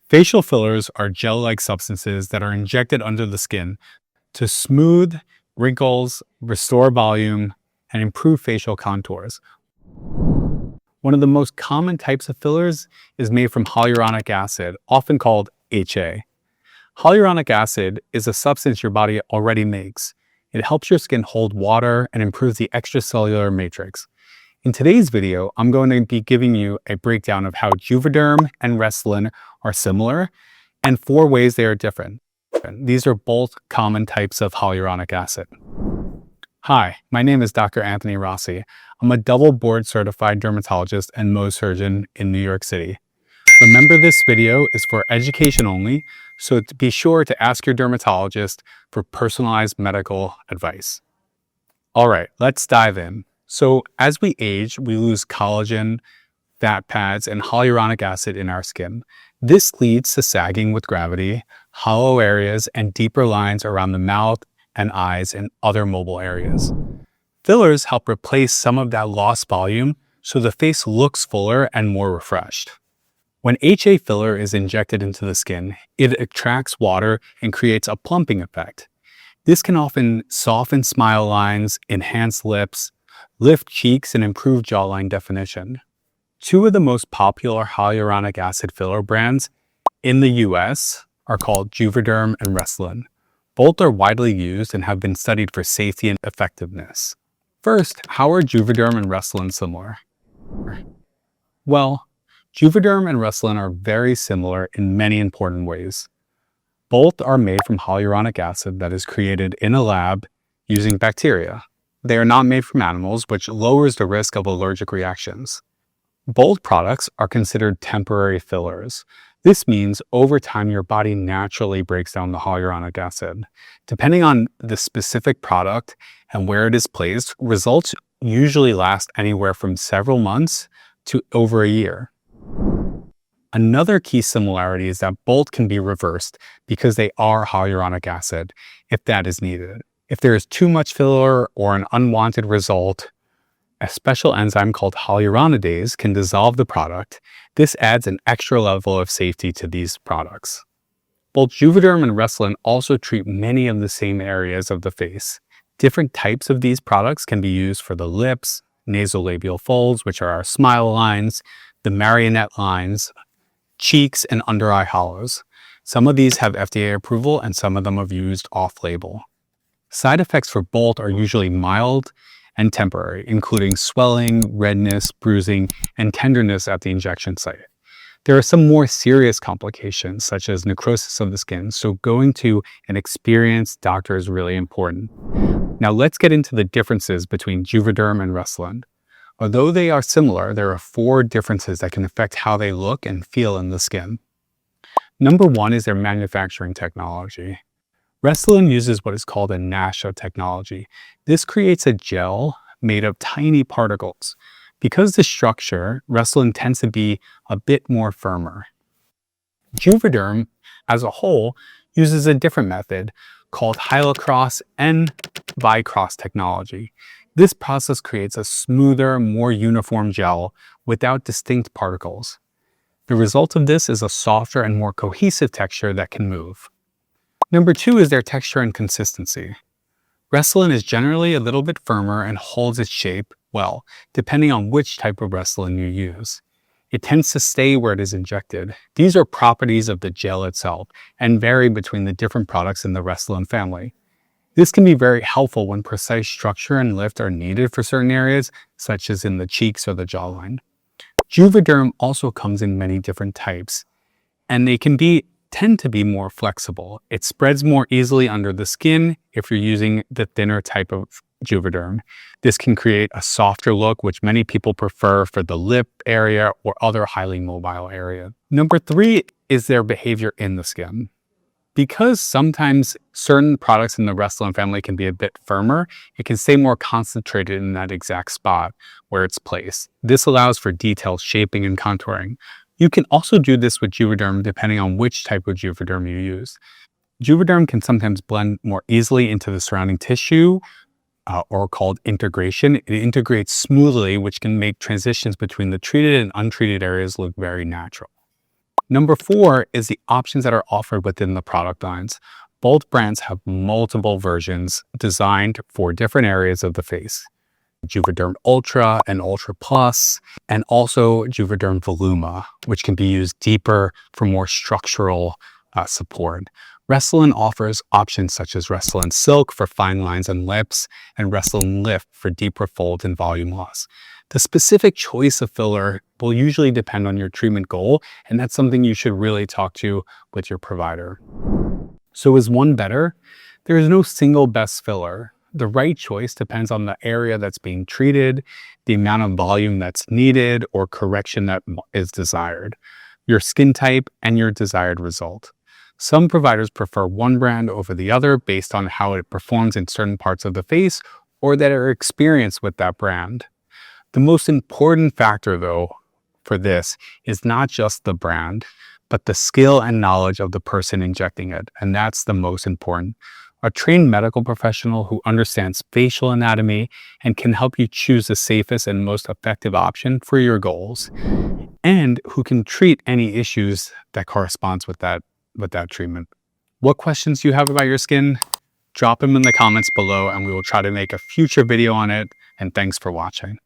Facial fillers are gel-like substances that are injected under the skin to smooth wrinkles, restore volume, and improve facial contours. One of the most common types of fillers is made from hyaluronic acid, often called HA. Hyaluronic acid is a substance your body already makes. It helps your skin hold water and improves the extracellular matrix. In today's video, I'm going to be giving you a breakdown of how Juvederm and Restylane are similar and 4 ways they are different. These are both common types of hyaluronic acid. Hi, my name is Dr. Anthony Rossi. I'm a double board certified dermatologist and Mohs surgeon in New York City. Remember, this video is for education only, so be sure to ask your dermatologist for personalized medical advice. All right, let's dive in. So as we age, we lose collagen, fat pads, and hyaluronic acid in our skin. This leads to sagging with gravity, hollow areas, and deeper lines around the mouth and eyes and other mobile areas. Fillers help replace some of that lost volume so the face looks fuller and more refreshed. When HA filler is injected into the skin, it attracts water and creates a plumping effect. This can often soften smile lines, enhance lips, lift cheeks, and improve jawline definition. 2 of the most popular hyaluronic acid filler brands in the US are called Juvederm and Restylane. Both are widely used and have been studied for safety and effectiveness. First, how are Juvederm and Restylane similar? Well, Juvederm and Restylane are very similar in many important ways. Both are made from hyaluronic acid that is created in a lab using bacteria. They are not made from animals, which lowers the risk of allergic reactions. Both products are considered temporary fillers. This means over time your body naturally breaks down the hyaluronic acid. Depending on the specific product and where it is placed, results usually last anywhere from several months to over a year. Another key similarity is that both can be reversed because they are hyaluronic acid if that is needed. If there is too much filler or an unwanted result, a special enzyme called hyaluronidase can dissolve the product. This adds an extra level of safety to these products. Both Juvederm and Restylane also treat many of the same areas of the face. Different types of these products can be used for the lips, nasolabial folds, which are our smile lines, the marionette lines, cheeks, and under eye hollows. Some of these have FDA approval and some of them are used off-label. Side effects for both are usually mild and temporary, including swelling, redness, bruising, and tenderness at the injection site. There are some more serious complications, such as necrosis of the skin, so going to an experienced doctor is really important. Now let's get into the differences between Juvederm and Restylane. Although they are similar, there are 4 differences that can affect how they look and feel in the skin. Number 1 is their manufacturing technology. Restylane uses what is called a NASA technology. This creates a gel made of tiny particles. Because the structure, Restylane tends to be a bit more firmer. Juvederm, as a whole, uses a different method called hyalocross and vicross technology. This process creates a smoother, more uniform gel without distinct particles. The result of this is a softer and more cohesive texture that can move. Number 2 is their texture and consistency. Restylane is generally a little bit firmer and holds its shape well, depending on which type of Restylane you use. It tends to stay where it is injected. These are properties of the gel itself and vary between the different products in the Restylane family. This can be very helpful when precise structure and lift are needed for certain areas, such as in the cheeks or the jawline. Juvederm also comes in many different types, and they tend to be more flexible. It spreads more easily under the skin if you're using the thinner type of Juvederm. This can create a softer look, which many people prefer for the lip area or other highly mobile area. Number 3 is their behavior in the skin. Because sometimes certain products in the Restylane family can be a bit firmer, it can stay more concentrated in that exact spot where it's placed. This allows for detailed shaping and contouring. You can also do this with Juvederm depending on which type of Juvederm you use. Juvederm can sometimes blend more easily into the surrounding tissue, or called integration. It integrates smoothly, which can make transitions between the treated and untreated areas look very natural. Number 4 is the options that are offered within the product lines. Both brands have multiple versions designed for different areas of the face. Juvederm Ultra and Ultra Plus, and also Juvederm Voluma, which can be used deeper for more structural support. Restylane offers options such as Restylane Silk for fine lines and lips, and Restylane Lyft for deeper folds and volume loss. The specific choice of filler will usually depend on your treatment goal, and that's something you should really talk to with your provider. So is one better? There is no single best filler. The right choice depends on the area that's being treated, the amount of volume that's needed, or correction that is desired, your skin type, and your desired result. Some providers prefer one brand over the other based on how it performs in certain parts of the face or that are experienced with that brand. The most important factor, though, for this is not just the brand, but the skill and knowledge of the person injecting it, and that's the most important. A trained medical professional who understands facial anatomy and can help you choose the safest and most effective option for your goals, and who can treat any issues that corresponds with that treatment. What questions do you have about your skin? Drop them in the comments below and we will try to make a future video on it. And thanks for watching.